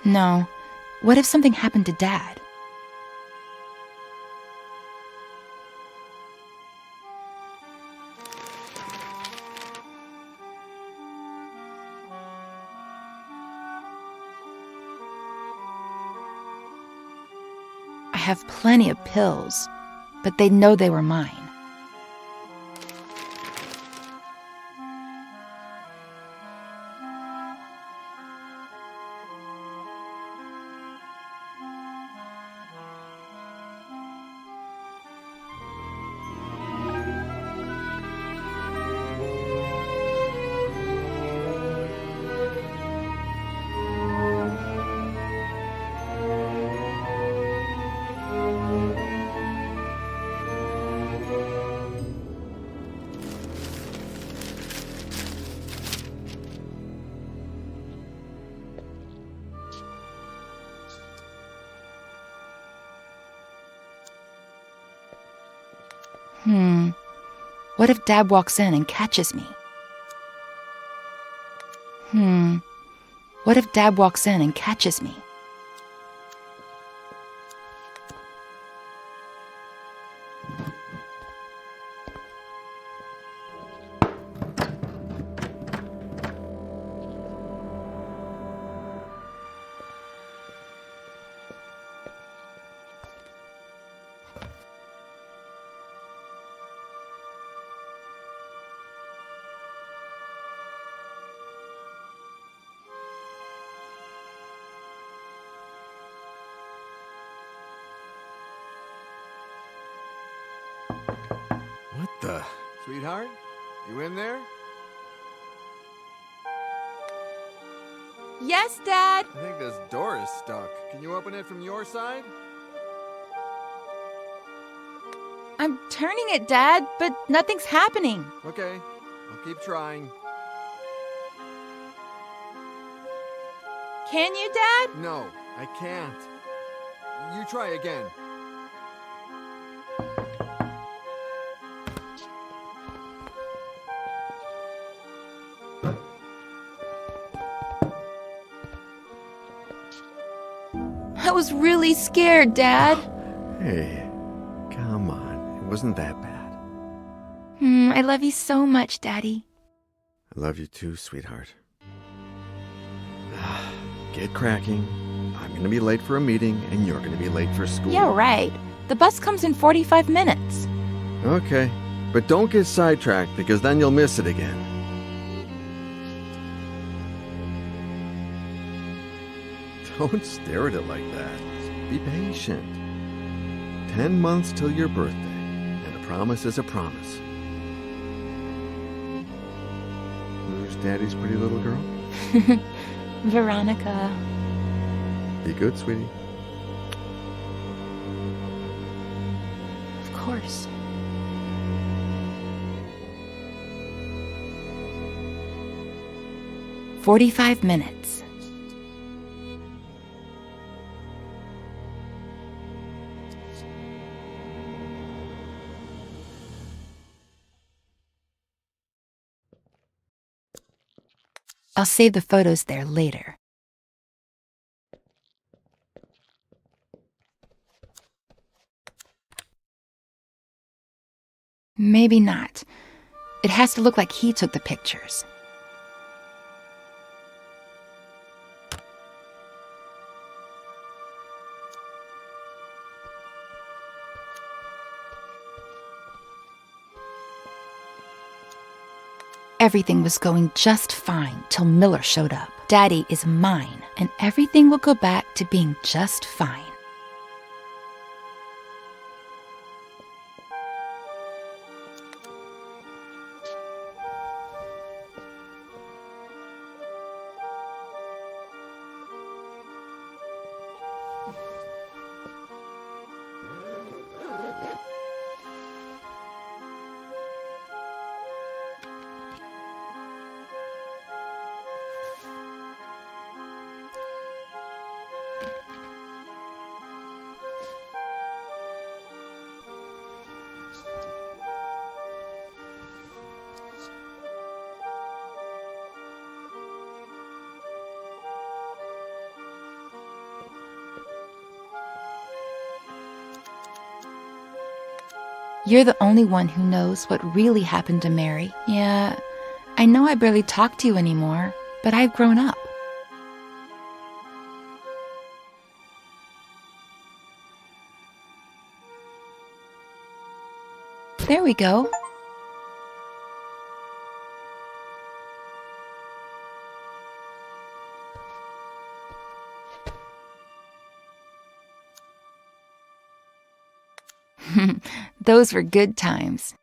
No. What if something happened to Dad? I have plenty of pills, but they'd know they were mine. What if Dad walks in and catches me? What if Dad walks in and catches me? What the? Sweetheart? You in there? Yes, Dad! I think this door is stuck. Can you open it from your side? I'm turning it, Dad, but nothing's happening. Okay, I'll keep trying. Can you, Dad? No, I can't. You try again. I was really scared, Dad. Hey, come on. It wasn't that bad. I love you so much, Daddy. I love you too, sweetheart. Get cracking. I'm gonna be late for a meeting, and you're gonna be late for school. Yeah, right. The bus comes in 45 minutes. Okay, but don't get sidetracked, because then you'll miss it again. Don't stare at it like that. Be patient. 10 months till your birthday, and a promise is a promise. Who's Daddy's pretty little girl? Veronica. Be good, sweetie. Of course. "45 minutes. I'll save the photos there later. Maybe not. It has to look like he took the pictures. Everything was going just fine till Miller showed up. Daddy is mine, and everything will go back to being just fine. You're the only one who knows what really happened to Mary. Yeah, I know I barely talk to you anymore, but I've grown up. There we go. Those were good times.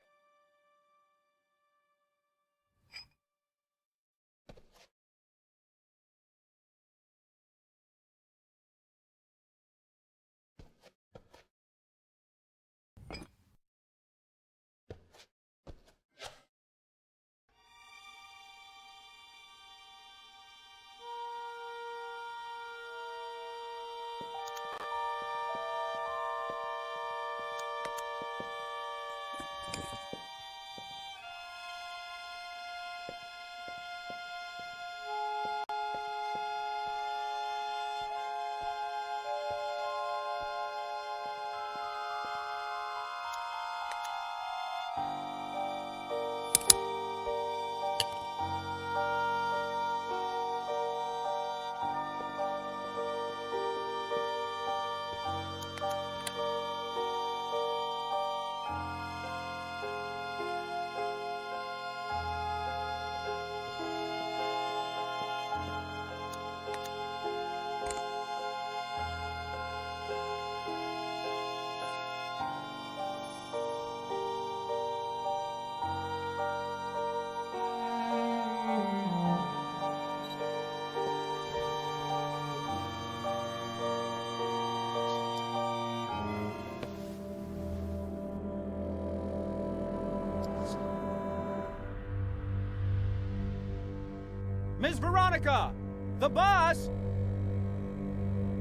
Miss Veronica! The bus!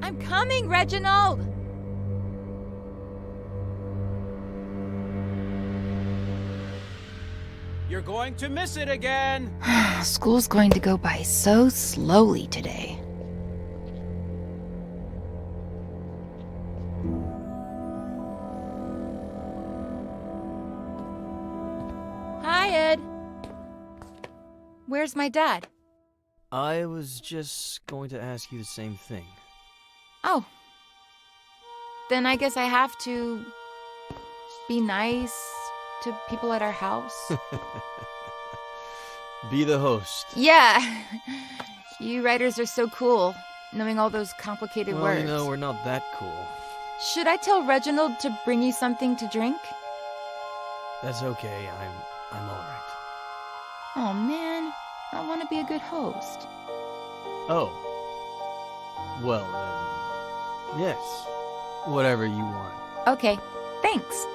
I'm coming, Reginald! You're going to miss it again! School's going to go by so slowly today. Hi, Ed. Where's my dad? I was just going to ask you the same thing. Oh. Then I guess I have to be nice to people at our house. Be the host. Yeah. You writers are so cool, knowing all those complicated Well, words. you know, we're not that cool. Should I tell Reginald to bring you something to drink? That's okay. I'm all right. Oh, man. I want to be a good host. Oh. Well, then. Yes. Whatever you want. Okay. Thanks.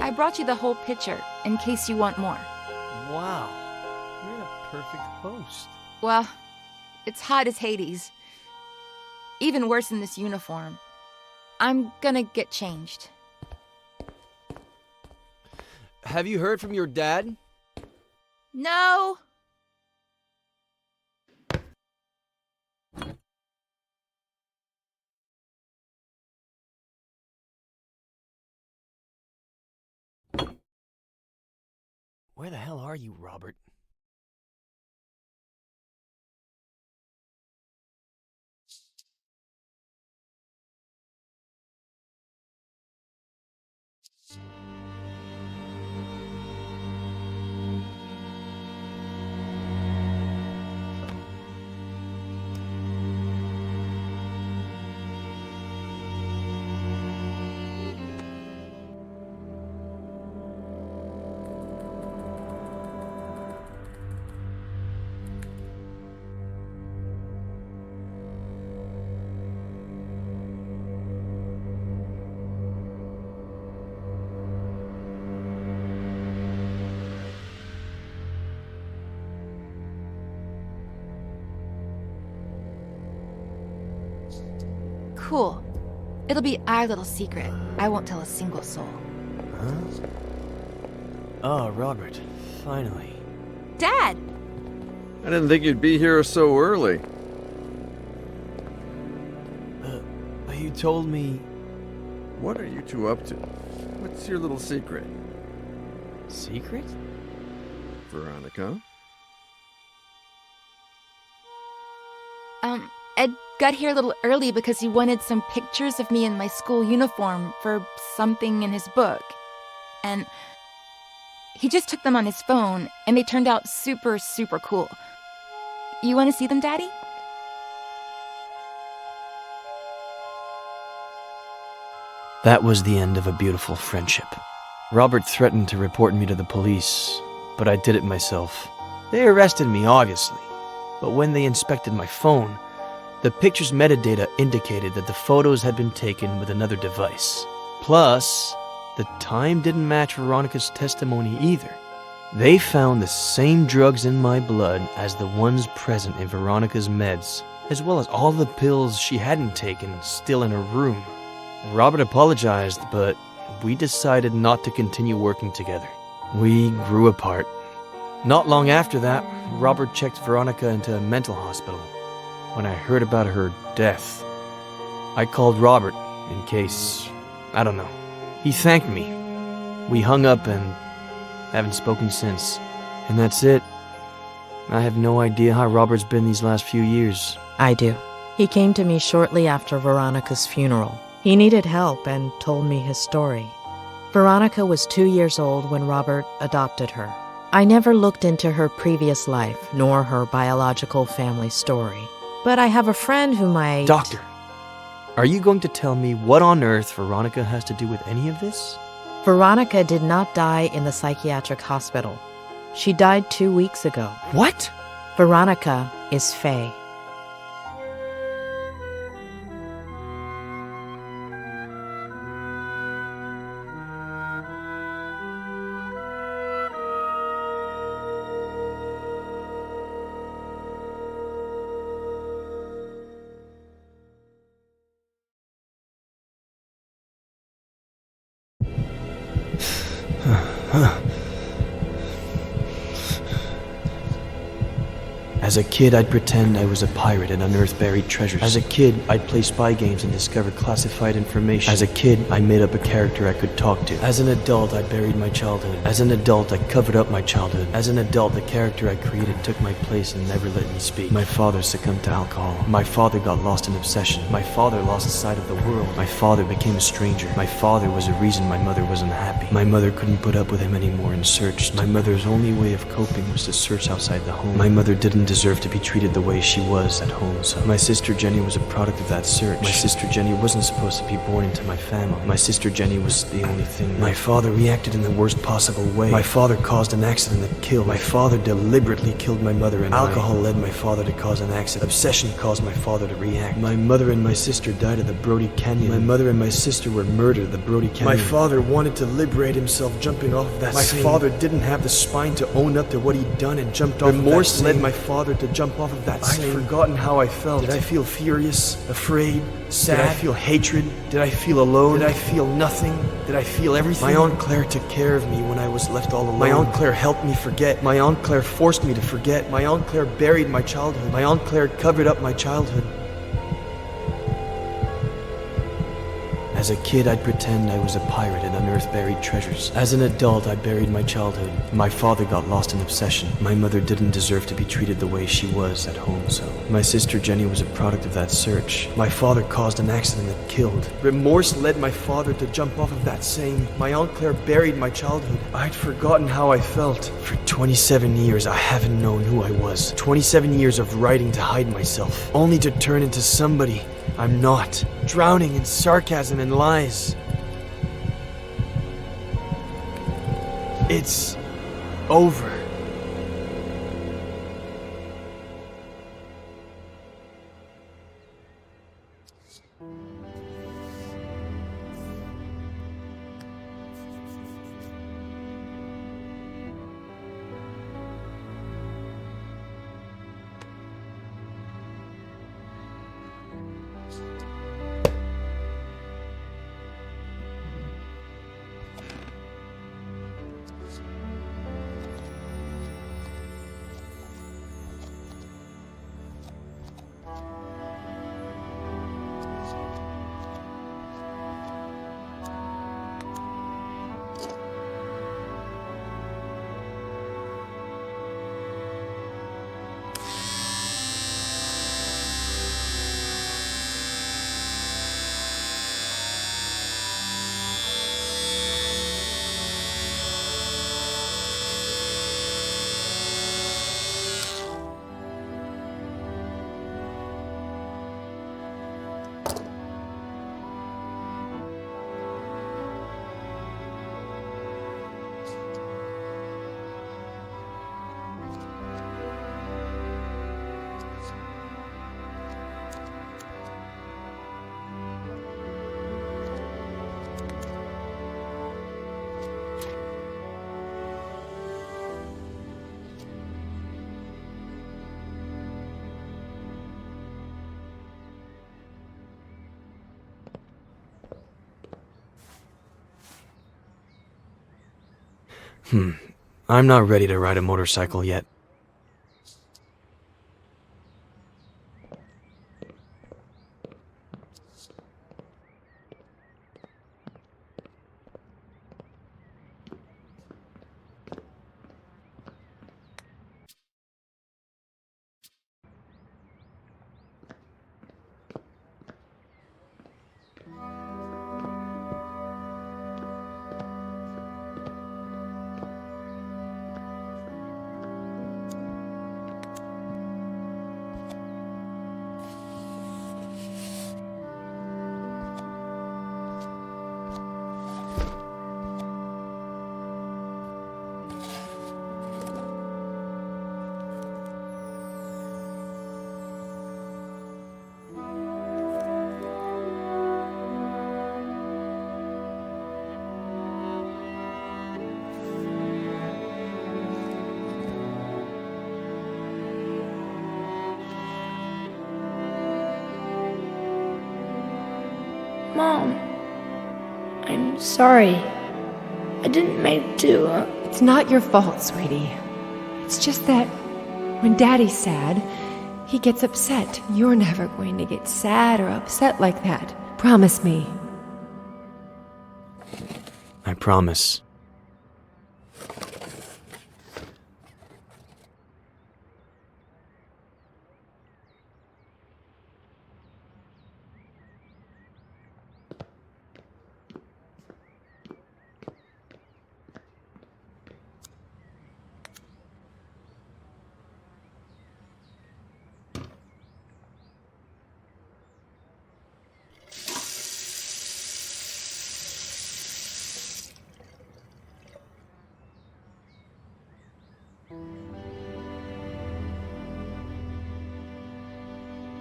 I brought you the whole pitcher, in case you want more. Wow. You're the perfect host. Well, it's hot as Hades. Even worse in this uniform. I'm gonna get changed. Have you heard from your dad? No! Where the hell are you, Robert? Cool. It'll be our little secret. I won't tell a single soul. Huh? Oh, Robert. Finally. Dad! I didn't think you'd be here so early. You told me... What are you two up to? What's your little secret? Secret? Veronica? Ed got here a little early because he wanted some pictures of me in my school uniform for something in his book. And he just took them on his phone, and they turned out super, super cool. You want to see them, Daddy? That was the end of a beautiful friendship. Robert threatened to report me to the police, but I did it myself. They arrested me, obviously, but when they inspected my phone, the picture's metadata indicated that the photos had been taken with another device. Plus, the time didn't match Veronica's testimony either. They found the same drugs in my blood as the ones present in Veronica's meds, as well as all the pills she hadn't taken still in her room. Robert apologized, but we decided not to continue working together. We grew apart. Not long after that, Robert checked Veronica into a mental hospital. When I heard about her death, I called Robert in case, I don't know. He thanked me. We hung up and haven't spoken since. And that's it. I have no idea how Robert's been these last few years. I do. He came to me shortly after Veronica's funeral. He needed help and told me his story. Veronica was 2 years old when Robert adopted her. I never looked into her previous life, nor her biological family story. But I have a friend who might... Doctor, are you going to tell me what on earth Veronica has to do with any of this? Veronica did not die in the psychiatric hospital. She died 2 weeks ago. What? Veronica is Faye. As a kid, I'd pretend I was a pirate and unearth buried treasures. As a kid, I'd play spy games and discover classified information. As a kid, I made up a character I could talk to. As an adult, I buried my childhood. As an adult, I covered up my childhood. As an adult, the character I created took my place and never let me speak. My father succumbed to alcohol. My father got lost in obsession. My father lost sight of the world. My father became a stranger. My father was the reason my mother was unhappy. My mother couldn't put up with him anymore and searched. My mother's only way of coping was to search outside the home. My mother didn't deserve to be treated the way she was at home, so my sister Jenny was a product of that search. My sister Jenny wasn't supposed to be born into my family. My sister Jenny was the only thing. My father reacted in the worst possible way. My father caused an accident that killed. My father deliberately killed my mother and alcohol led my father to cause an accident. Obsession caused my father to react. My mother and my sister died at the Brody Canyon. My mother and my sister were murdered at the Brody Canyon. My father wanted to liberate himself jumping off of that My father didn't have the spine to own up to what he'd done and jumped off Remorse of that led my father to jump off of that I'd forgotten how I felt. Did I feel furious, afraid, sad? Did I feel hatred? Did I feel alone? Did I feel nothing? Did I feel everything? My Aunt Claire took care of me when I was left all alone. My Aunt Claire helped me forget. My Aunt Claire forced me to forget. My Aunt Claire buried my childhood. My Aunt Claire covered up my childhood. As a kid, I'd pretend I was a pirate and unearth buried treasures. As an adult, I buried my childhood. My father got lost in obsession. My mother didn't deserve to be treated the way she was at home, so my sister Jenny was a product of that search. My father caused an accident that killed. Remorse led my father to jump off of that same. My Aunt Claire buried my childhood. I'd forgotten how I felt. For 27 years, I haven't known who I was. 27 years of writing to hide myself, only to turn into somebody I'm not, drowning in sarcasm and lies. It's over. I'm not ready to ride a motorcycle yet. Mom, I'm sorry. I didn't mean to. It's not your fault, sweetie. It's just that when Daddy's sad, he gets upset. You're never going to get sad or upset like that. Promise me. I promise.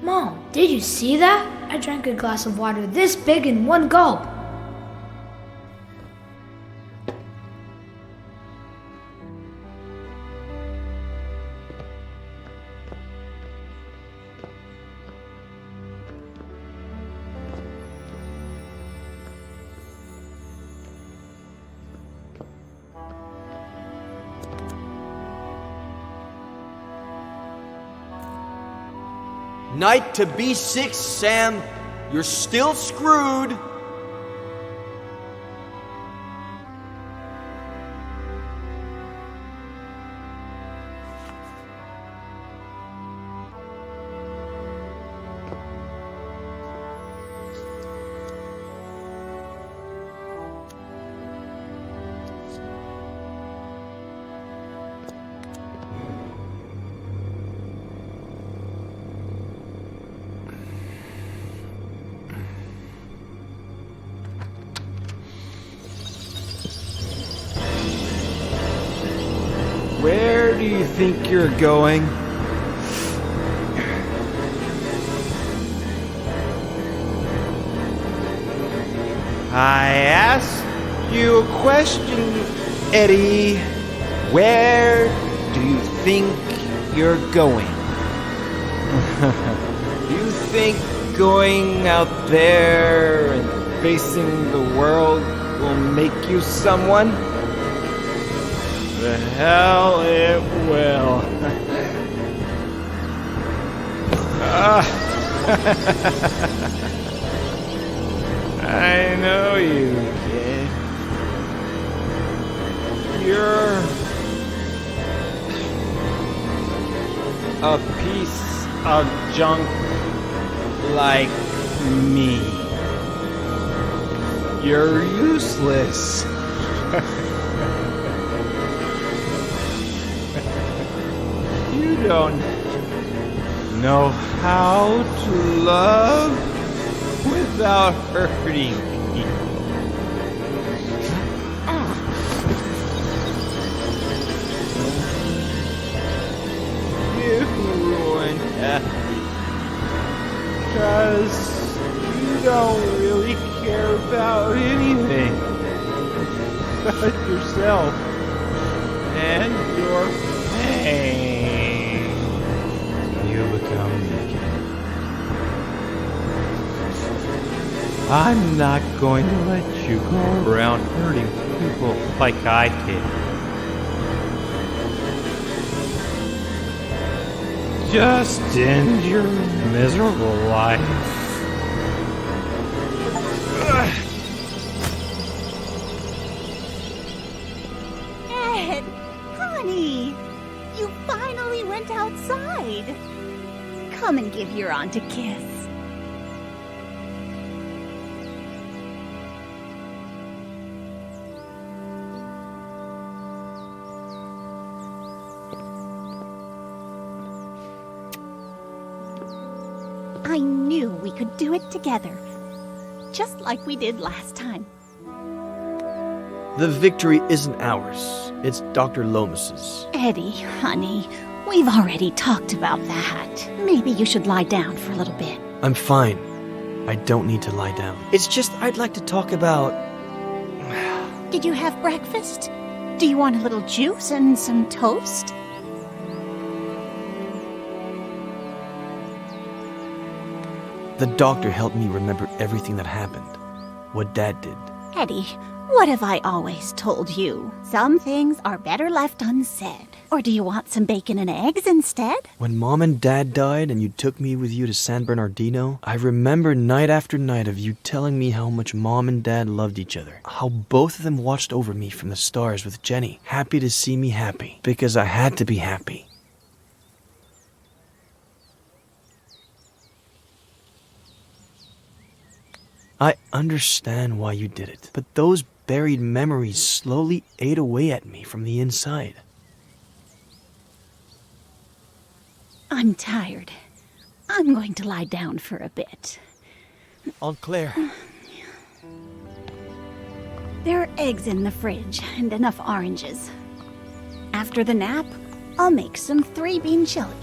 Mom, did you see that? I drank a glass of water this big in one gulp. Knight to B6, Sam. You're still screwed. do you think you're going? I asked you a question, Eddie. Where do you think you're going? You think going out there and facing the world will make you someone? The hell it will. I know you, kid. You're a piece of junk like me. You're useless. You don't know how to love without hurting people. You ruined everything. 'Cause you don't really care about anything but yourself and your pain. You become naked. I'm not going to let you go around hurting people like I did. Just end your miserable life. Ed, honey, you finally went outside. Come and give your aunt a kiss. I knew we could do it together, just like we did last time. The victory isn't ours. It's Dr. Lomas's. Eddie, honey, we've already talked about that. Maybe you should lie down for a little bit. I'm fine. I don't need to lie down. It's just I'd like to talk about... Did you have breakfast? Do you want a little juice and some toast? The doctor helped me remember everything that happened. What Dad did. Eddie, what have I always told you? Some things are better left unsaid. Or do you want some bacon and eggs instead? When Mom and Dad died and you took me with you to San Bernardino, I remember night after night of you telling me how much Mom and Dad loved each other. How both of them watched over me from the stars with Jenny, happy to see me happy, because I had to be happy. I understand why you did it, but those buried memories slowly ate away at me from the inside. I'm tired. I'm going to lie down for a bit. Aunt Claire. There are eggs in the fridge and enough oranges. After the nap, I'll make some 3-bean chili.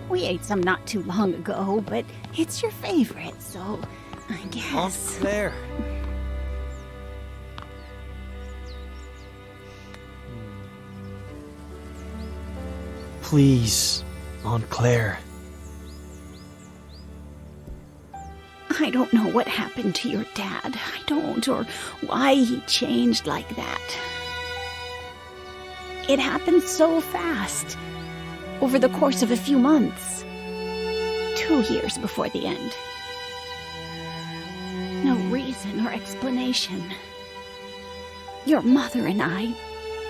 We ate some not too long ago, but it's your favorite, so I guess... Aunt Claire. Please, Aunt Claire. I don't know what happened to your dad. I don't, or why he changed like that. It happened so fast. Over the course of a few months. 2 years before the end. No reason or explanation. Your mother and I,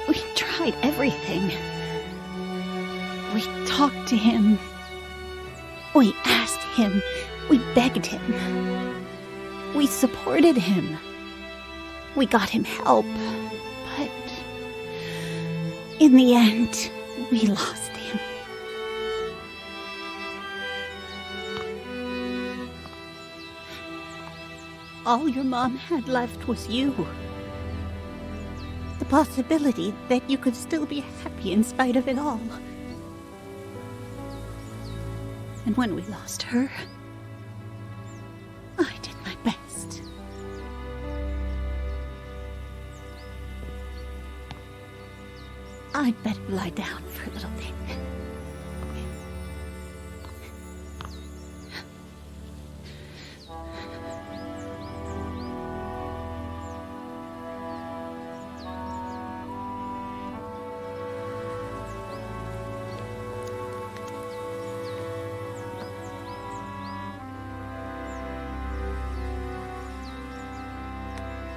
we tried everything. We talked to him. We asked him. We begged him. We supported him. We got him help. But in the end, we lost him. All your mom had left was you. The possibility that you could still be happy in spite of it all. And when we lost her, I did my best. I'd better lie down for a little bit.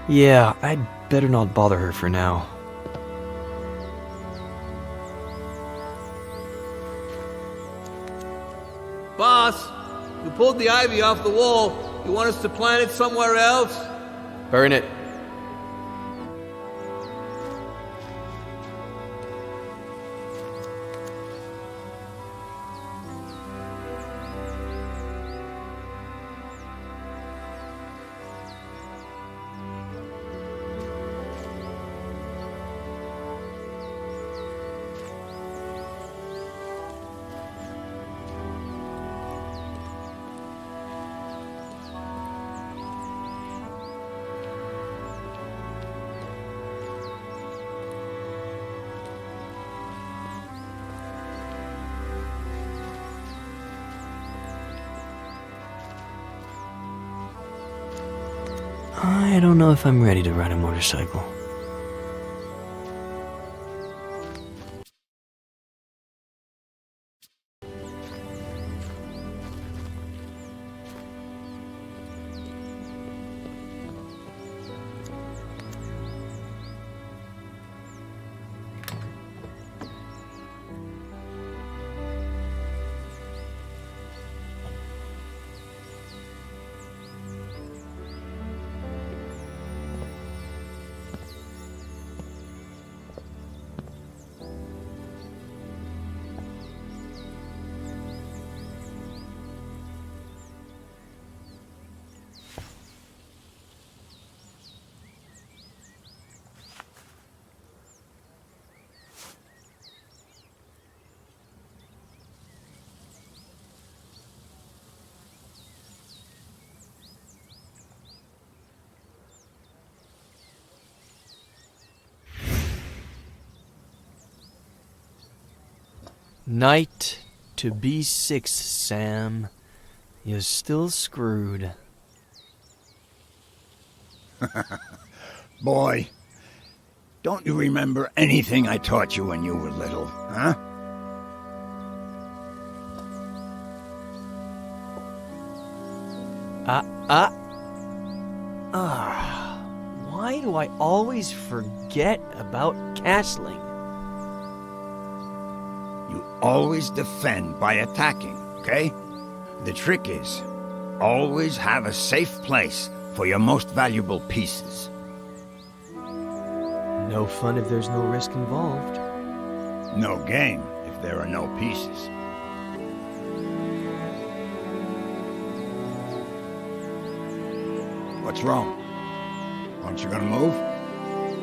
Yeah, I'd better not bother her for now. Boss, you pulled the ivy off the wall. You want us to plant it somewhere else? Burn it. I don't know if I'm ready to ride a motorcycle. Night to B6, Sam. You're still screwed. Boy, don't you remember anything I taught you when you were little, huh? Why do I always forget about castling? You always defend by attacking, okay? The trick is, always have a safe place for your most valuable pieces. No fun if there's no risk involved. No game if there are no pieces. What's wrong? Aren't you gonna move?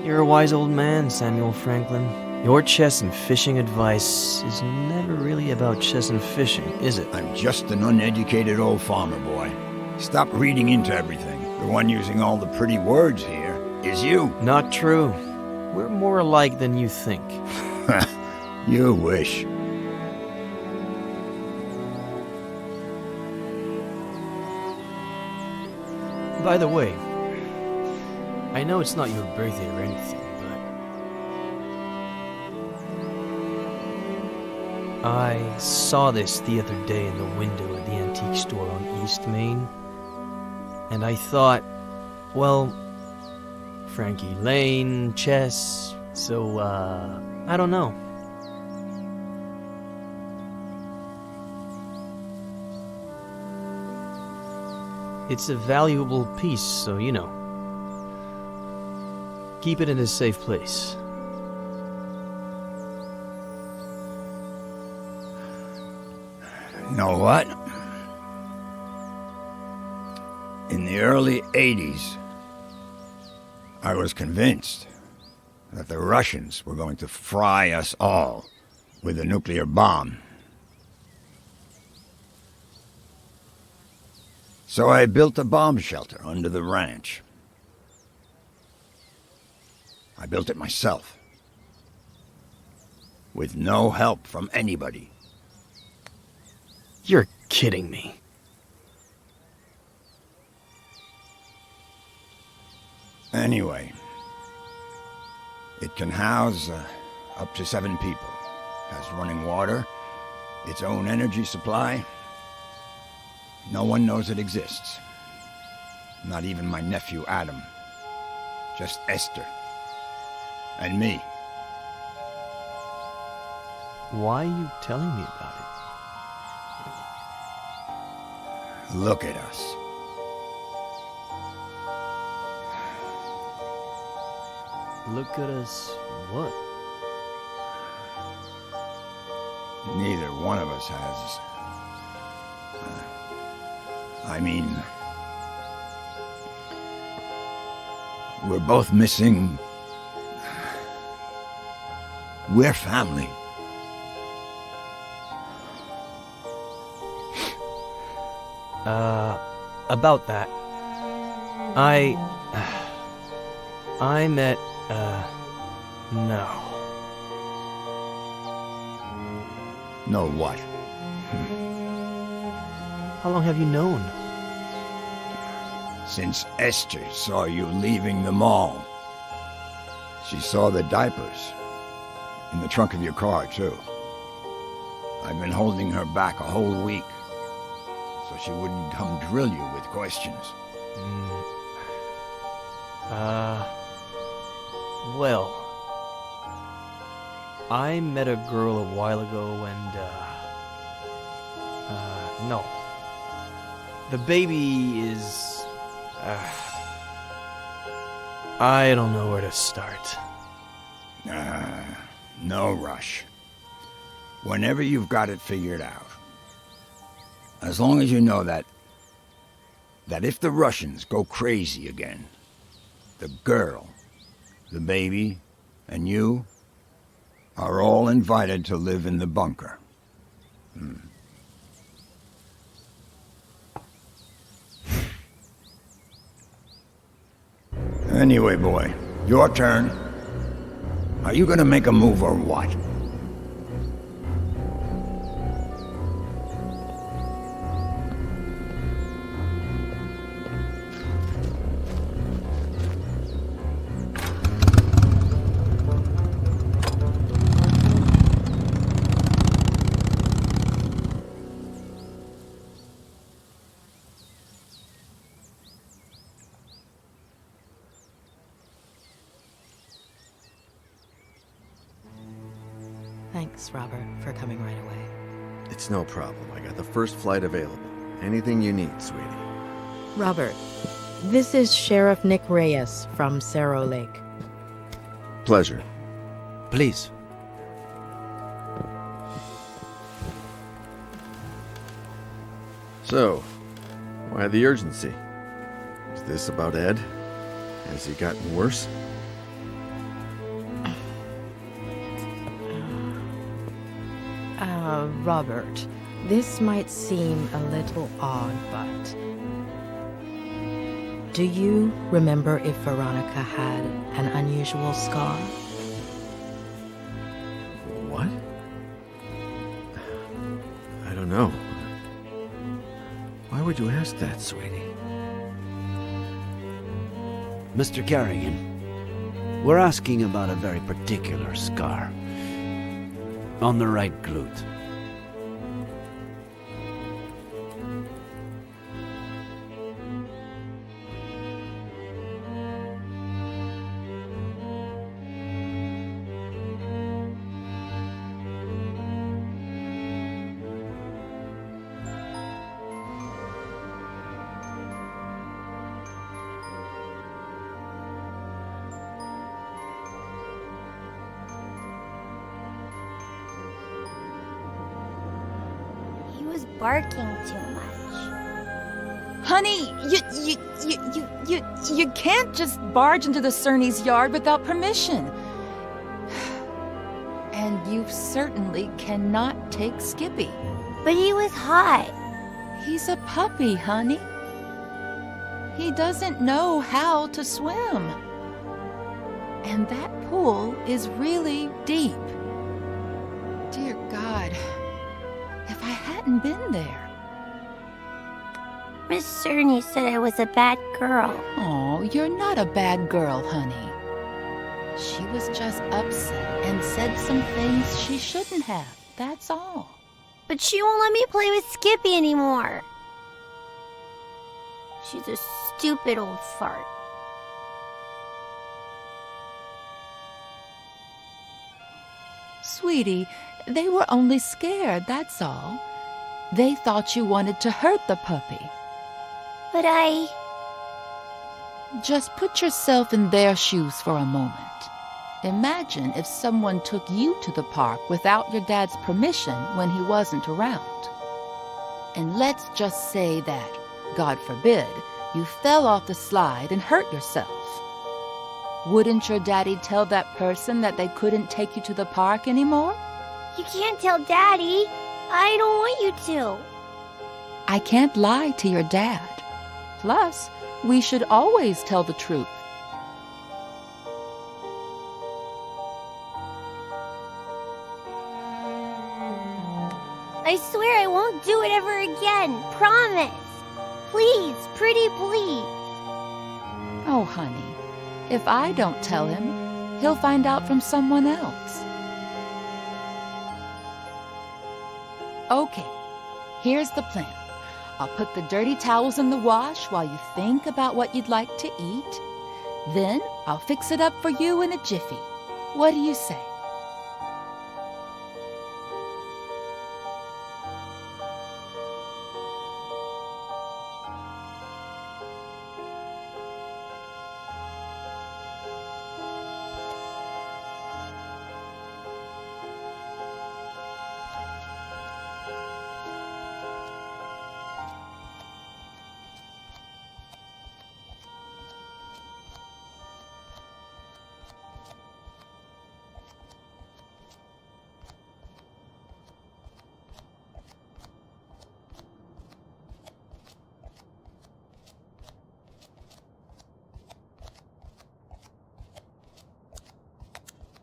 You're a wise old man, Samuel Franklin. Your chess and fishing advice is never really about chess and fishing, is it? I'm just an uneducated old farmer boy. Stop reading into everything. The one using all the pretty words here is you. Not true. We're more alike than you think. You wish. By the way, I know it's not your birthday or anything, but I saw this the other day in the window at the antique store on East Main, and I thought, well, Frankie Lane, chess, so, I don't know. It's a valuable piece, so, you know, keep it in a safe place. Know what? In the early 80s, I was convinced. that the Russians were going to fry us all with a nuclear bomb. So I built a bomb shelter under the ranch. I built it myself, with no help from anybody. You're kidding me. Anyway, it can house up to 7 people. Has running water, its own energy supply. No one knows it exists. Not even my nephew Adam. Just Esther. And me. Why are you telling me about it? Look at us. Look at us what? Neither one of us has... I mean... We're both missing... We're family. About that. I met, no. No what? How long have you known? Since Esther saw you leaving the mall. She saw the diapers. In the trunk of your car, too. I've been holding her back a whole week. So she wouldn't come drill you with questions. Well, I met a girl a while ago and, no. The baby is, I don't know where to start. No rush. Whenever you've got it figured out. As long as you know that if the Russians go crazy again, the girl, the baby, and you are all invited to live in the bunker. Anyway, boy, your turn. Are you gonna make a move or what? Thanks, Robert, for coming right away. It's no problem. I got the first flight available. Anything you need, sweetie. Robert, this is Sheriff Nick Reyes from Cerro Lake. Pleasure. Please. So, why the urgency? Is this about Ed? Has he gotten worse? Robert, this might seem a little odd, but... do you remember if Veronica had an unusual scar? What? I don't know. Why would you ask that, sweetie? Mr. Carrigan, we're asking about a very particular scar. On the right glute. Barking too much. Honey, you can't just barge into the Cerny's yard without permission. And you certainly cannot take Skippy. But he was hot. He's a puppy, honey. He doesn't know how to swim. And that pool is really deep. Dear God, if I hadn't been there. Miss Cerny said I was a bad girl. Oh, you're not a bad girl, honey. She was just upset and said some things she shouldn't have. That's all. But she won't let me play with Skippy anymore. She's a stupid old fart. Sweetie, they were only scared, that's all. They thought you wanted to hurt the puppy. But Just put yourself in their shoes for a moment. Imagine if someone took you to the park without your dad's permission when he wasn't around. And let's just say that, God forbid, you fell off the slide and hurt yourself. Wouldn't your daddy tell that person that they couldn't take you to the park anymore? You can't tell Daddy. I don't want you to. I can't lie to your dad. Plus, we should always tell the truth. I swear I won't do it ever again. Promise. Please, pretty please. Oh, honey, if I don't tell him, he'll find out from someone else. Okay, here's the plan. I'll put the dirty towels in the wash while you think about what you'd like to eat. Then I'll fix it up for you in a jiffy. What do you say?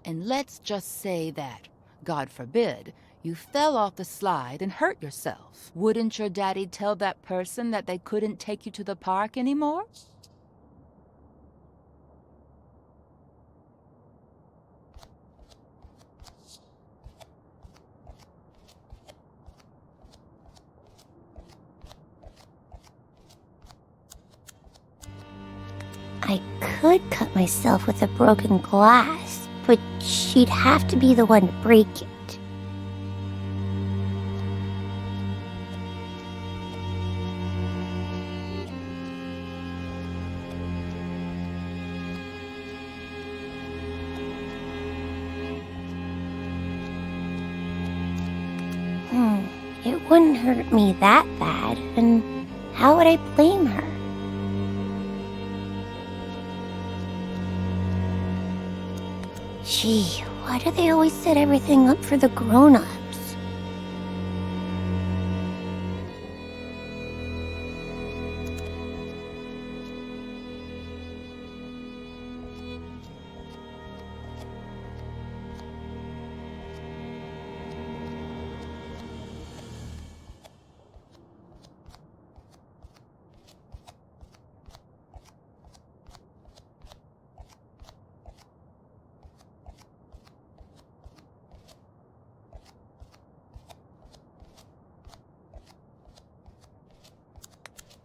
And let's just say that, God forbid, you fell off the slide and hurt yourself. Wouldn't your daddy tell that person that they couldn't take you to the park anymore? I could cut myself with a broken glass, but she'd have to be the one to break it. It wouldn't hurt me that bad, and how would I blame her? Gee, why do they always set everything up for the grown-ups?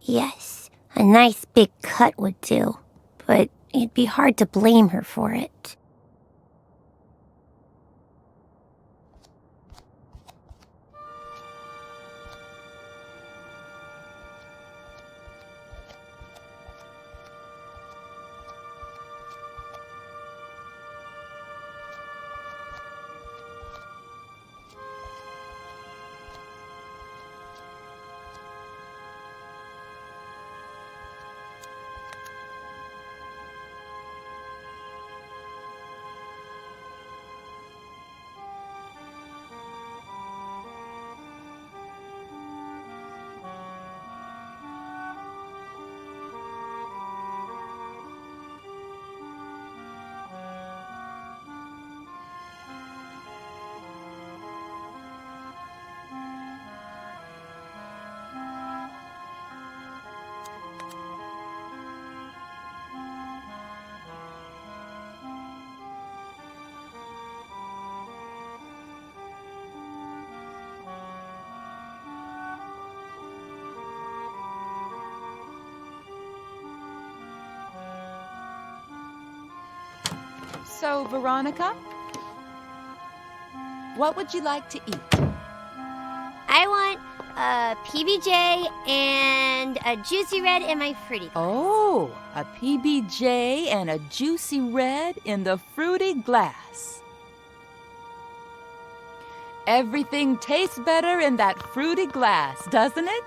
Yes, a nice big cut would do, but it'd be hard to blame her for it. So, Veronica, what would you like to eat? I want a PBJ and a juicy red in my fruity. Oh, a PBJ and a juicy red in the fruity glass. Everything tastes better in that fruity glass, doesn't it?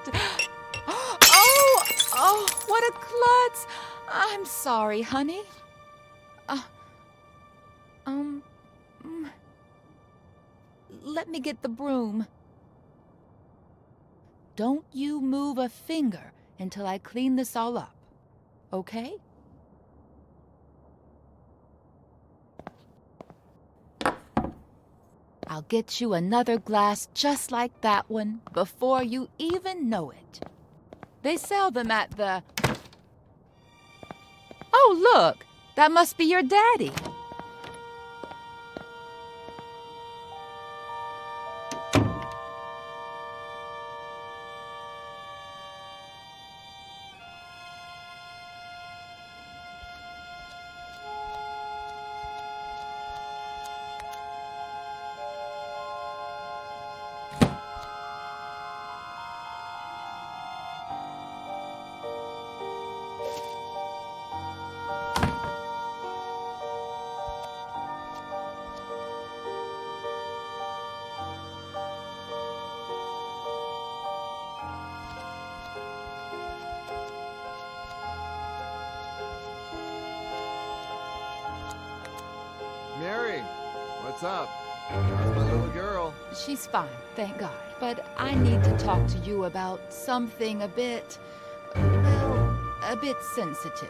Oh, what a klutz. I'm sorry, honey. Let me get the broom. Don't you move a finger until I clean this all up, okay? I'll get you another glass just like that one before you even know it. They sell them at the... Oh, look! That must be your daddy. Mary, what's up? How's my little girl? She's fine, thank God. But I need to talk to you about something a bit, well, a bit sensitive.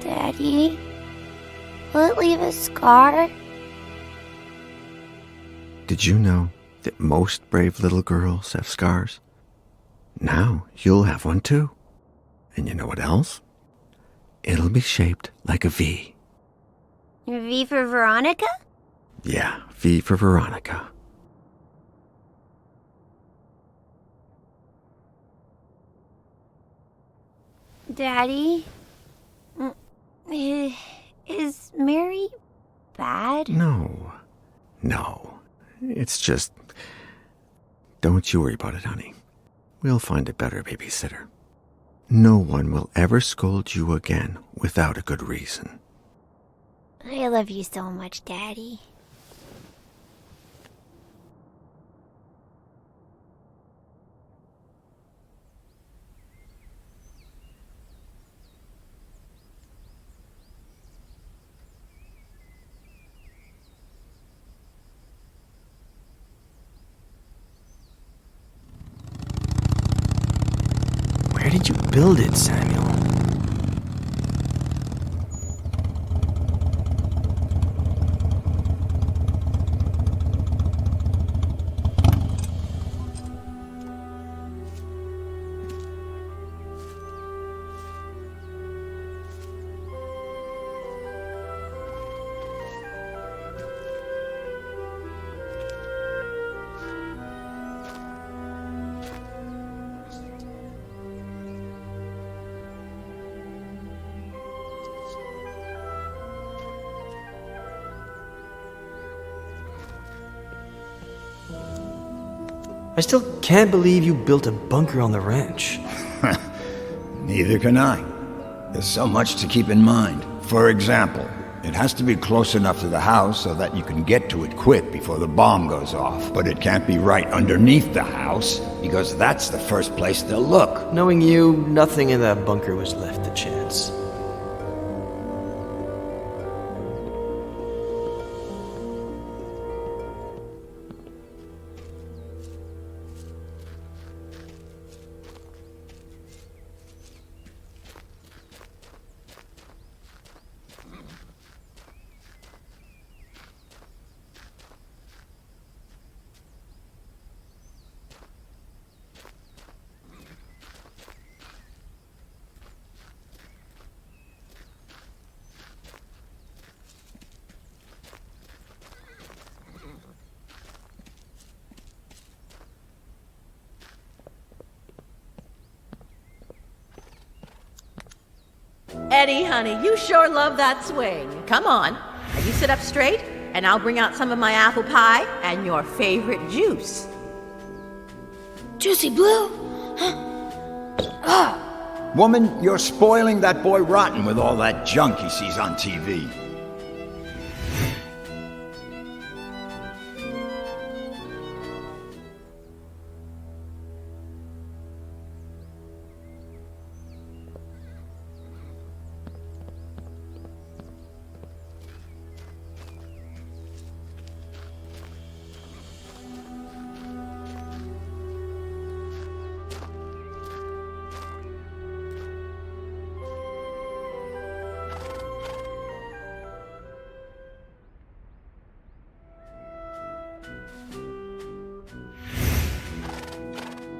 Daddy, will it leave a scar? Did you know that most brave little girls have scars? Now you'll have one too. And you know what else? It'll be shaped like a V. V for Veronica? Yeah, V for Veronica. Daddy, is Mary bad? No. It's just... Don't you worry about it, honey. We'll find a better babysitter. No one will ever scold you again without a good reason. I love you so much, Daddy. Where did you build it, Samuel? I still can't believe you built a bunker on the ranch. Neither can I. There's so much to keep in mind. For example, it has to be close enough to the house so that you can get to it quick before the bomb goes off. But it can't be right underneath the house, because that's the first place they'll look. Knowing you, nothing in that bunker was left to chance. Eddie, honey, you sure love that swing. Come on. Now you sit up straight, and I'll bring out some of my apple pie and your favorite juice. Juicy Blue? Woman, you're spoiling that boy rotten with all that junk he sees on TV.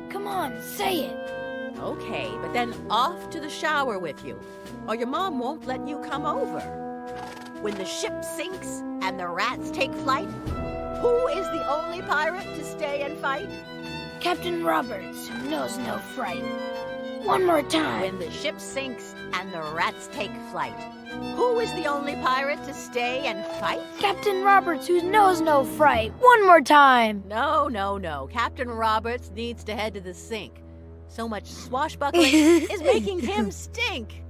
Come on, say it. Okay, but then off to the shower with you, or your mom won't let you come over. When the ship sinks and the rats take flight, who is the only pirate to stay and fight? Captain Roberts, who knows no fright. One more time. When the ship sinks and the rats take flight, who is the only pirate to stay and fight? Captain Roberts, who knows no fright. One more time. No, no, no. Captain Roberts needs to head to the sink. So much swashbuckling is making him stink.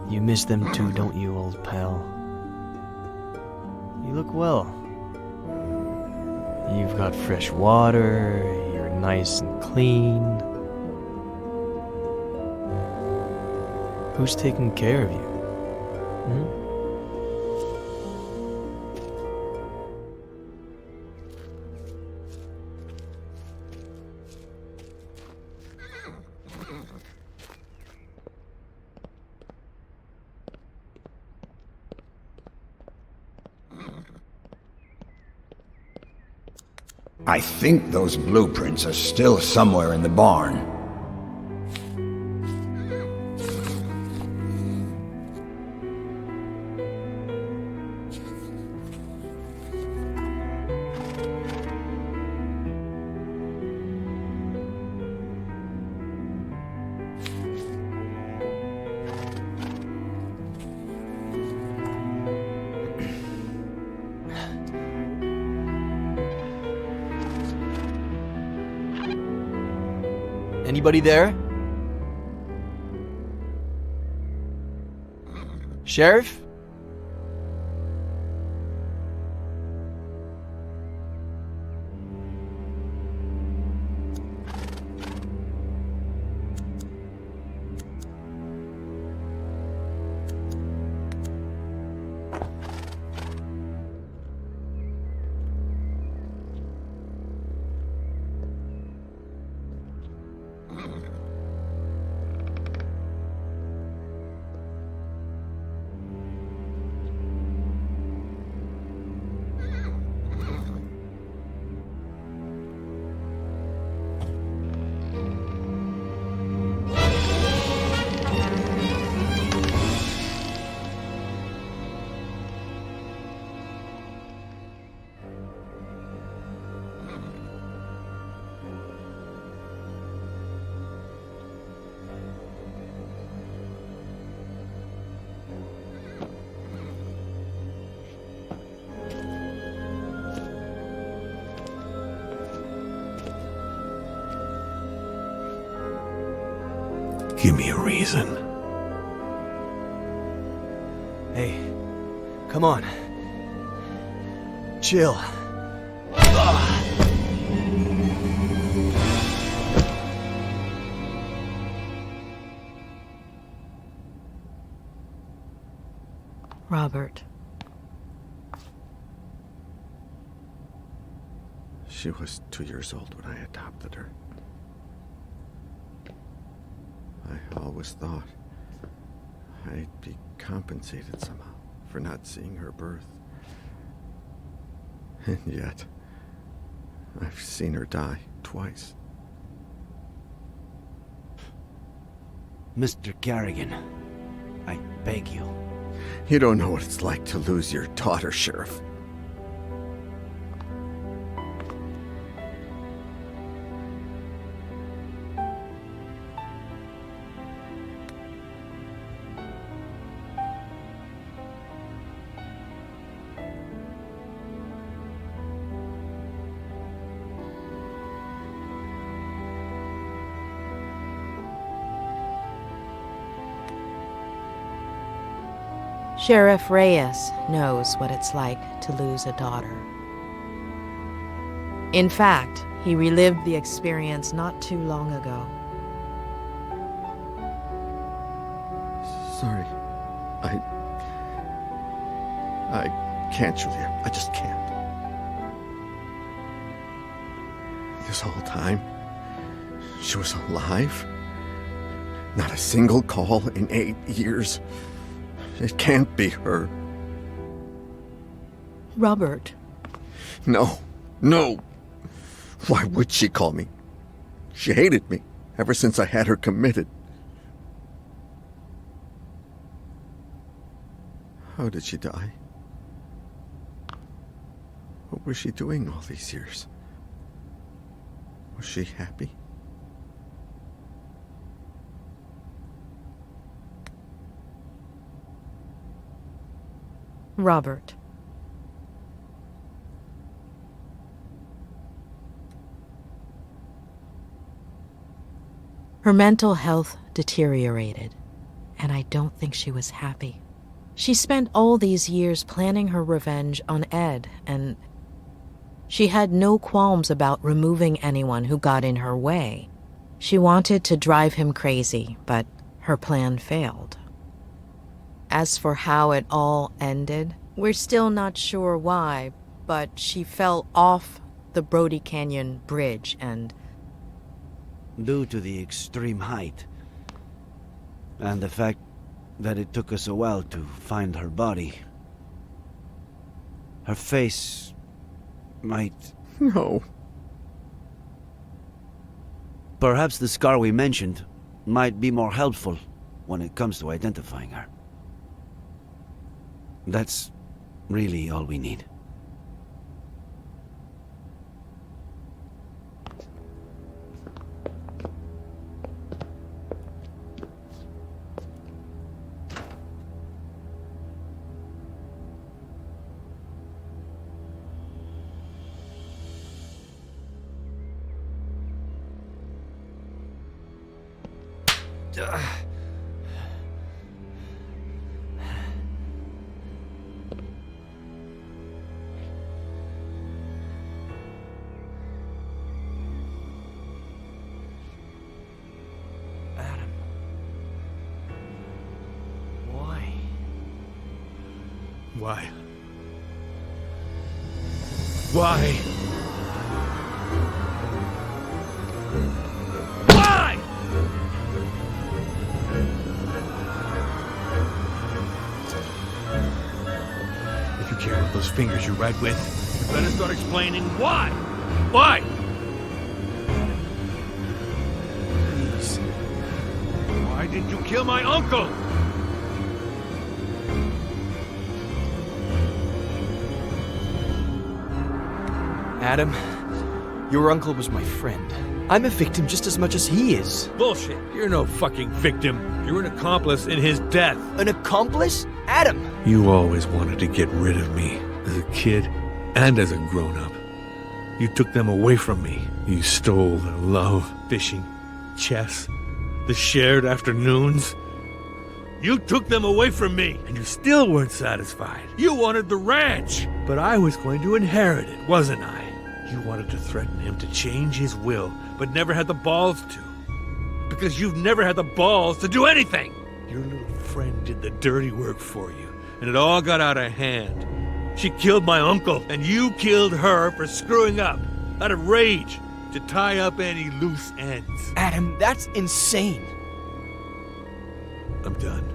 You miss them too, don't you, old pal? You look well. You've got fresh water, you're nice and clean. Who's taking care of you? Hmm? I think those blueprints are still somewhere in the barn. Anybody there? Sheriff? Give me a reason. Hey, come on. Chill. Robert. She was 2 years old when I adopted her. I always thought I'd be compensated somehow for not seeing her birth. And yet, I've seen her die twice. Mr. Carrigan, I beg you. You don't know what it's like to lose your daughter, Sheriff. Sheriff Reyes knows what it's like to lose a daughter. In fact, he relived the experience not too long ago. Sorry. I can't, Julia. I just can't. This whole time, she was alive. Not a single call in 8 years. It can't be her. Robert. No. Why would she call me? She hated me ever since I had her committed. How did she die? What was she doing all these years? Was she happy? Robert. Her mental health deteriorated, and I don't think she was happy. She spent all these years planning her revenge on Ed, and she had no qualms about removing anyone who got in her way. She wanted to drive him crazy, but her plan failed. As for how it all ended, we're still not sure why, but she fell off the Brody Canyon Bridge and... Due to the extreme height, and the fact that it took us a while to find her body, her face might... No. Perhaps the scar we mentioned might be more helpful when it comes to identifying her. That's really all we need. Why? Why? Why? If you care about those fingers you write with, you better start explaining why. Why? Please. Why did you kill my uncle? Adam, your uncle was my friend. I'm a victim just as much as he is. Bullshit. You're no fucking victim. You're an accomplice in his death. An accomplice? Adam! You always wanted to get rid of me, as a kid and as a grown-up. You took them away from me. You stole their love, fishing, chess, the shared afternoons. You took them away from me, and you still weren't satisfied. You wanted the ranch, but I was going to inherit it, wasn't I? You wanted to threaten him to change his will, but never had the balls to. Because you've never had the balls to do anything. Your little friend did the dirty work for you. and it all got out of hand. She killed my uncle, and you killed her for screwing up, out of rage, to tie up any loose ends. Adam, that's insane. I'm done.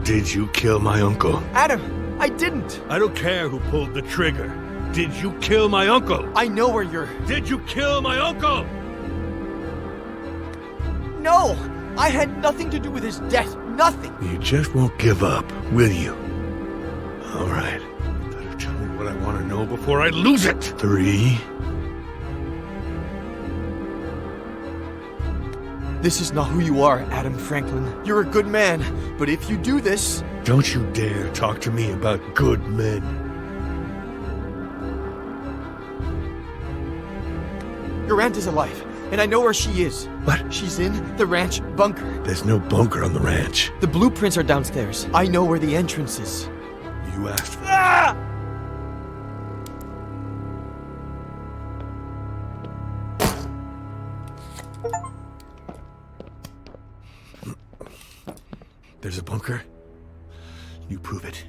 Did you kill my uncle? Adam, I didn't. I don't care who pulled the trigger. Did you kill my uncle? I know where you're... Did you kill my uncle? No! I had nothing to do with his death. Nothing. You just won't give up, will you? All right. Better tell me what I want to know before I lose it. 3. This is not who you are, Adam Franklin. You're a good man, but if you do this... Don't you dare talk to me about good men. Your aunt is alive, and I know where she is. What? She's in the ranch bunker. There's no bunker on the ranch. The blueprints are downstairs. I know where the entrance is. You asked for it. Ah! There's a bunker? You prove it.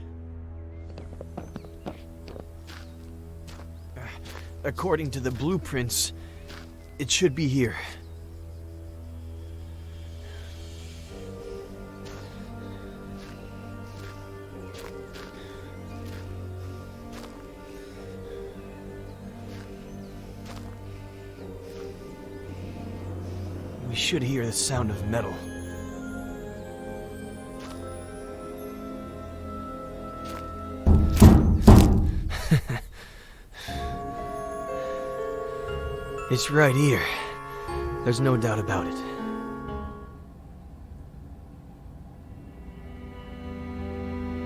According to the blueprints, it should be here. We should hear the sound of metal. It's right here. There's no doubt about it.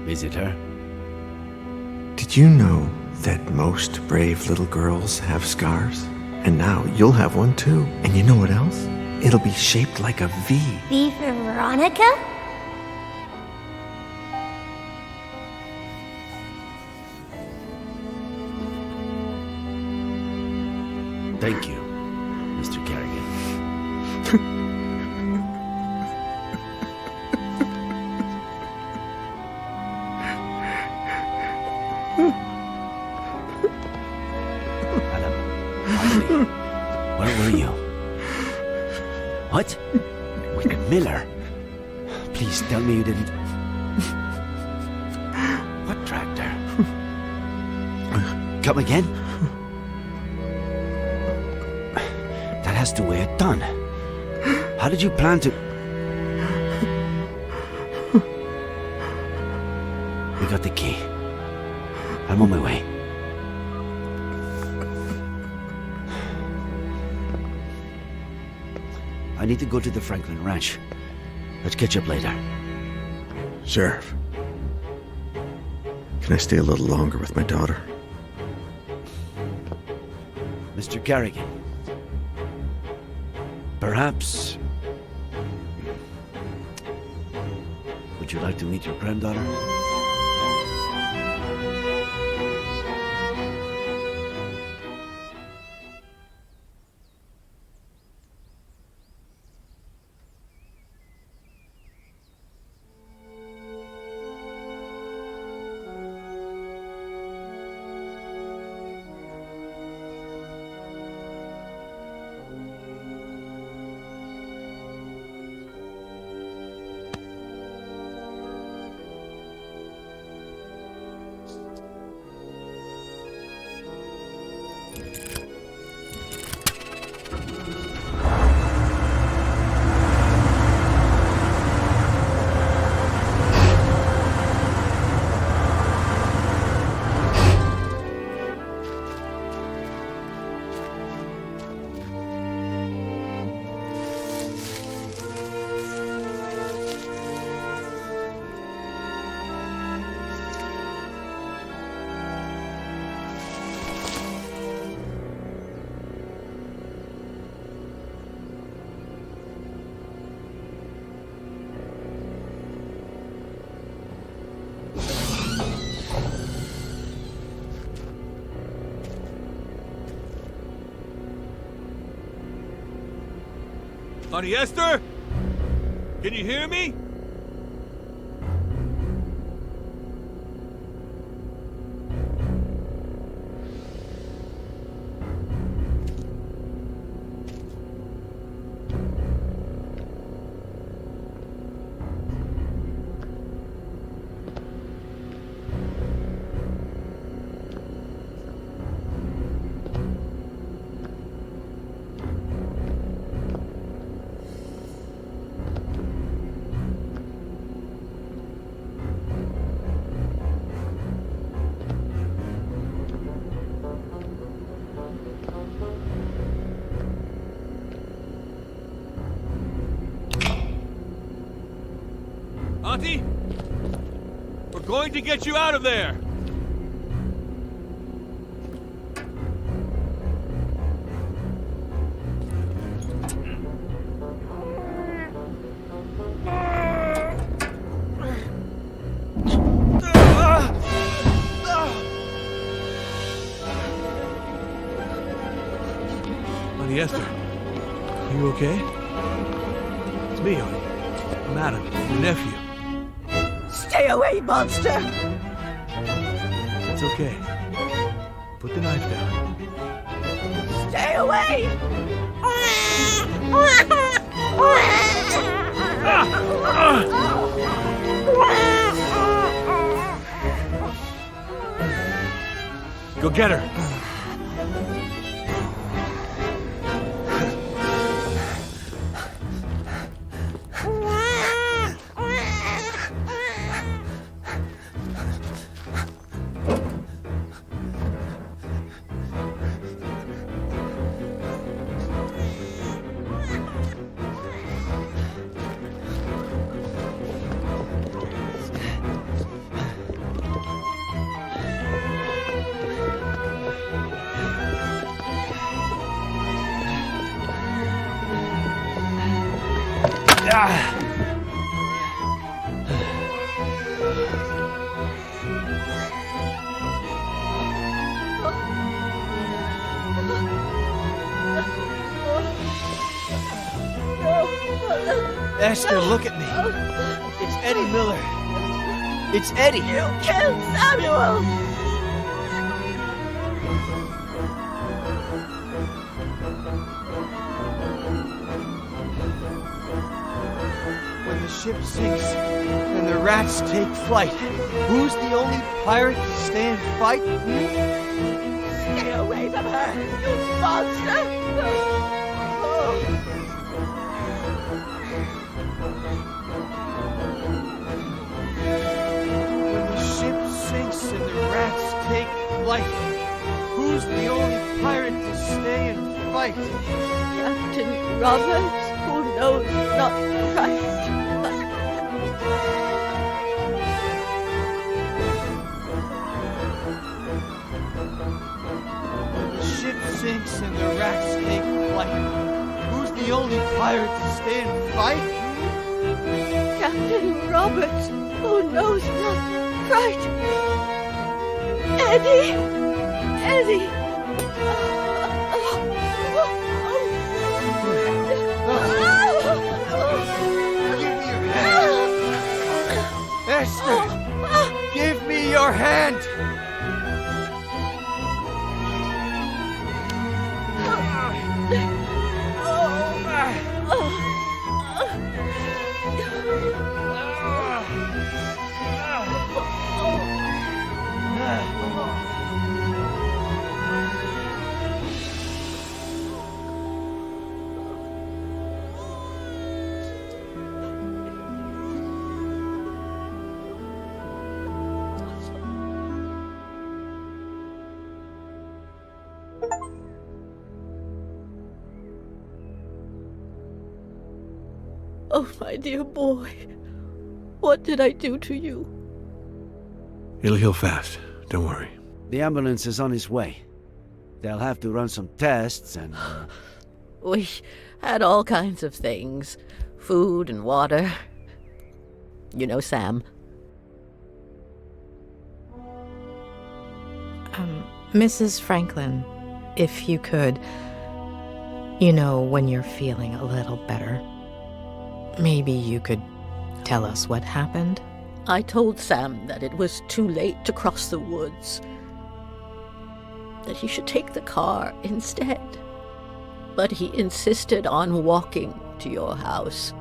Is it her? Did you know that most brave little girls have scars? And now you'll have one too. And you know what else? It'll be shaped like a V. V for Veronica? Thank you, Mr. Kerrigan. Adam, finally. Where were you? What? With Miller? Please tell me you didn't... What tractor? Come again? That has to weigh a ton. How did you plan to... We got the key. I'm on my way. I need to go to the Franklin Ranch. Let's catch up later. Sheriff, can I stay a little longer with my daughter? Mr. Kerrigan. Perhaps... Would you like to meet your granddaughter? Honey Esther? Can you hear me? Auntie? We're going to get you out of there! Honey Esther, are you okay? It's me, honey. I'm Adam, your nephew. Stay away, monster! It's okay. Put the knife down. Stay away! Go get her. Esther, look at me. It's Eddie Miller. It's Eddie. You killed Samuel! When the ship sinks and the rats take flight, who's the only pirate to stay and fight? Stay away from her, you monster! When the ship sinks and the rats take flight, who's the only pirate to stay and fight? Captain Roberts, who knows not Christ. When the ship sinks and the rats take flight, who's the only pirate to stay and fight? Captain Roberts, who knows not right. Eddie! Eddie! Esther! Give me your hand! Oh, my dear boy, what did I do to you? It'll heal fast. Don't worry. The ambulance is on its way. They'll have to run some tests and... We had all kinds of things. Food and water. You know Sam. Mrs. Franklin, if you could, You know, when you're feeling a little better, maybe you could tell us what happened? I told Sam that it was too late to cross the woods, that he should take the car instead. But he insisted on walking to your house.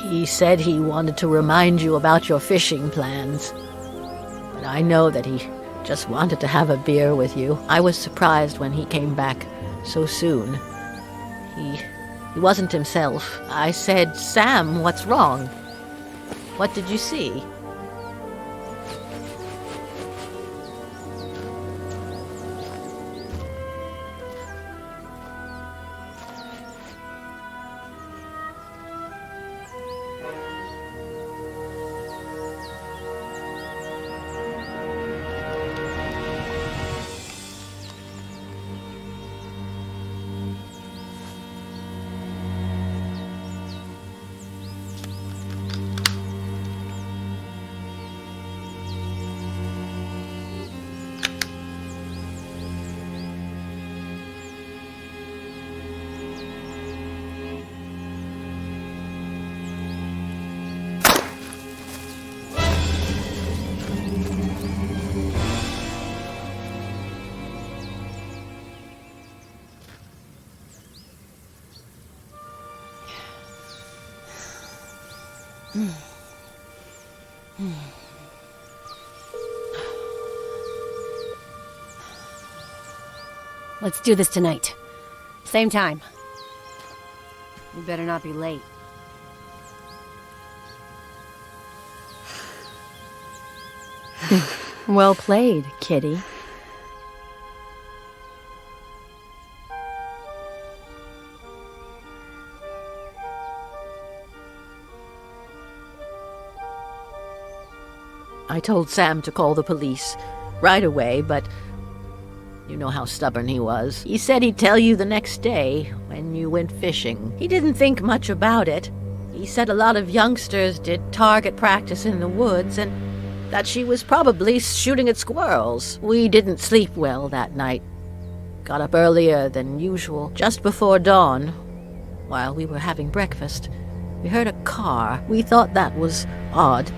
He said he wanted to remind you about your fishing plans. But I know that he just wanted to have a beer with you. I was surprised when he came back so soon. He wasn't himself. I said, "Sam, what's wrong? What did you see?" Let's do this tonight. Same time. We better not be late. Well played, kitty. I told Sam to call the police right away, but you know how stubborn he was. He said he'd tell you the next day when you went fishing. He didn't think much about it. He said a lot of youngsters did target practice in the woods and that she was probably shooting at squirrels. We didn't sleep well that night. Got up earlier than usual. Just before dawn, while we were having breakfast, we heard a car. We thought that was odd.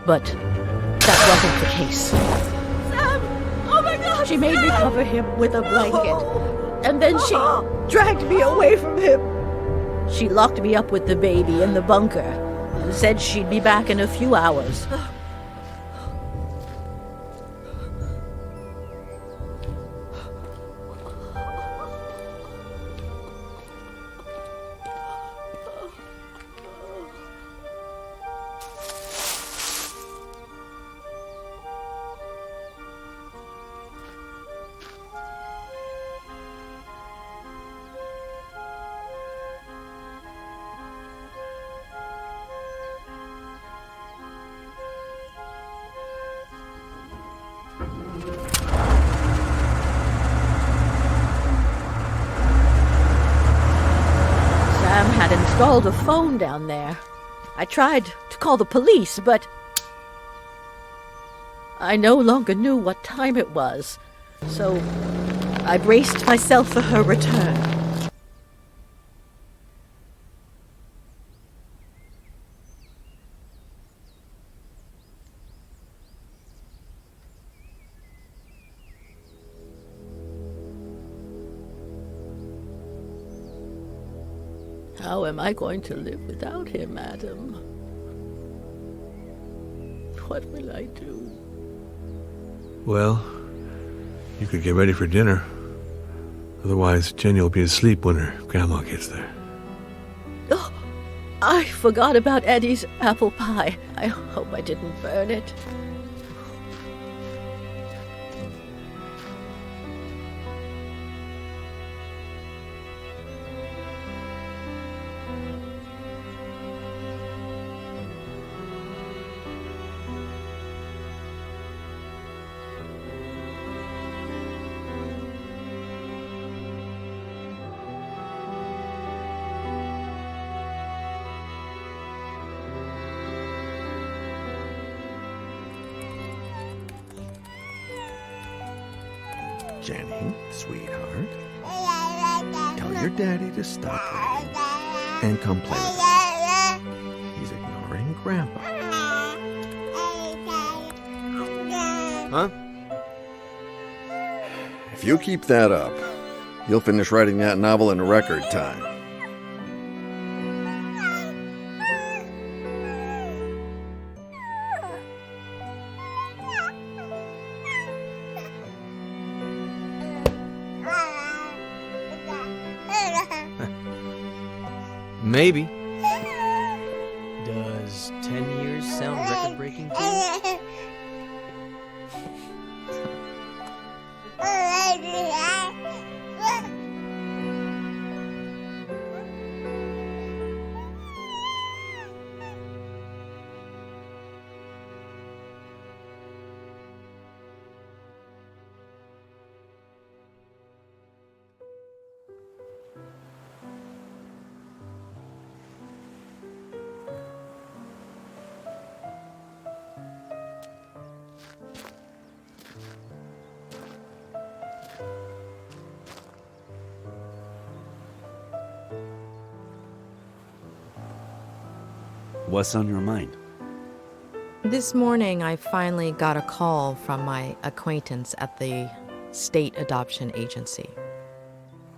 But that wasn't the case. Sam! Oh my God! She made me cover him with a blanket, and then she dragged me away from him. She locked me up with the baby in the bunker and said she'd be back in a few hours. stalled a phone down there. I tried to call the police, but I no longer knew what time it was, so I braced myself for her return. How am I going to live without him, Adam? What will I do? Well, you could get ready for dinner. Otherwise, Jenny will be asleep when her grandma gets there. Oh, I forgot about Eddie's apple pie. I hope I didn't burn it. Jenny, sweetheart, tell your daddy to stop playing and come play with us. He's ignoring Grandpa. Huh? If you keep that up, you'll finish writing that novel in record time. Maybe. Does 10 years sound record-breaking to you? What's on your mind? This morning, I finally got a call from my acquaintance at the state adoption agency.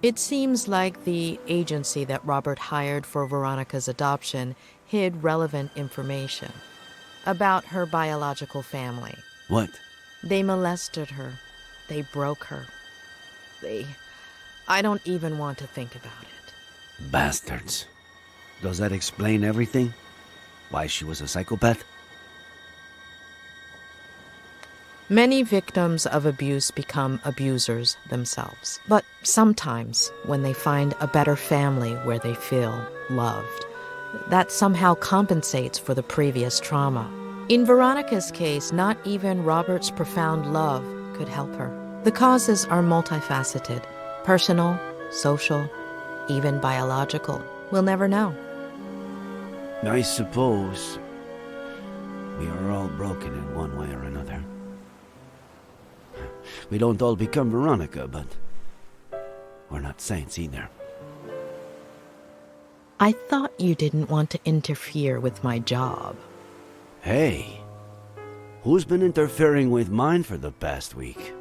It seems like the agency that Robert hired for Veronica's adoption hid relevant information about her biological family. What? They molested her. They broke her. I don't even want to think about it. Bastards. Does that explain everything? Why she was a psychopath? Many victims of abuse become abusers themselves. But sometimes, when they find a better family where they feel loved, that somehow compensates for the previous trauma. In Veronica's case, not even Robert's profound love could help her. The causes are multifaceted: personal, social, even biological. We'll never know. I suppose we are all broken in one way or another. We don't all become Veronica, but we're not saints either. I thought you didn't want to interfere with my job. Hey, who's been interfering with mine for the past week?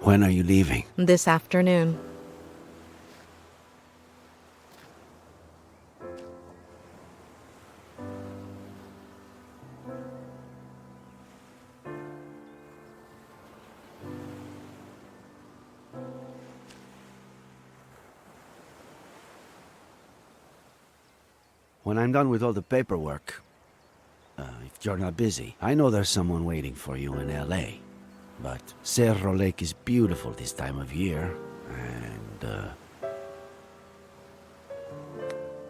When are you leaving? This afternoon. When I'm done with all the paperwork, if you're not busy, I know there's someone waiting for you in L.A. But Cerro Lake is beautiful this time of year, and,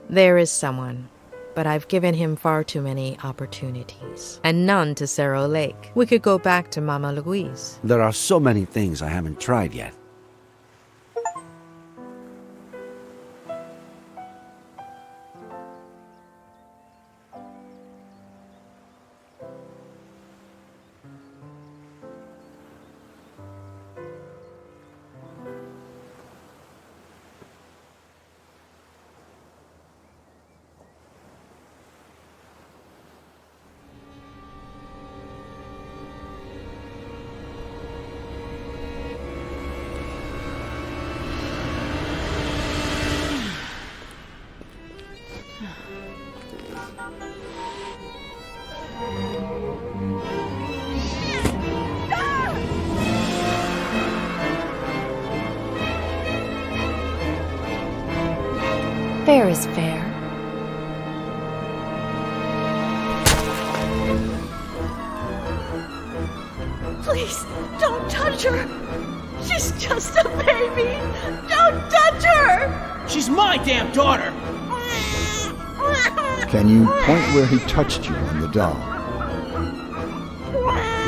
There is someone, but I've given him far too many opportunities. And none to Cerro Lake. We could go back to Mama Louise. there are so many things I haven't tried yet. Fair is fair. Please, don't touch her. She's just a baby. Don't touch her. She's my damn daughter! Can you point where he touched you on the doll?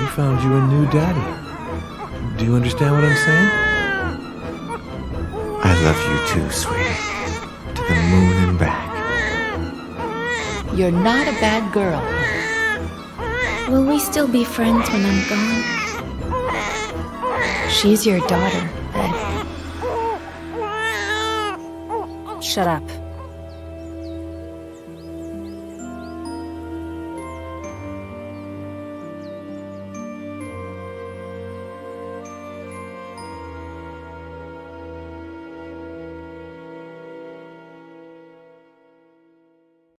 We found you a new daddy. Do you understand what I'm saying? I love you too, sweetie. To the moon and back. You're not a bad girl. Will we still be friends when I'm gone? She's your daughter, Ed. Shut up.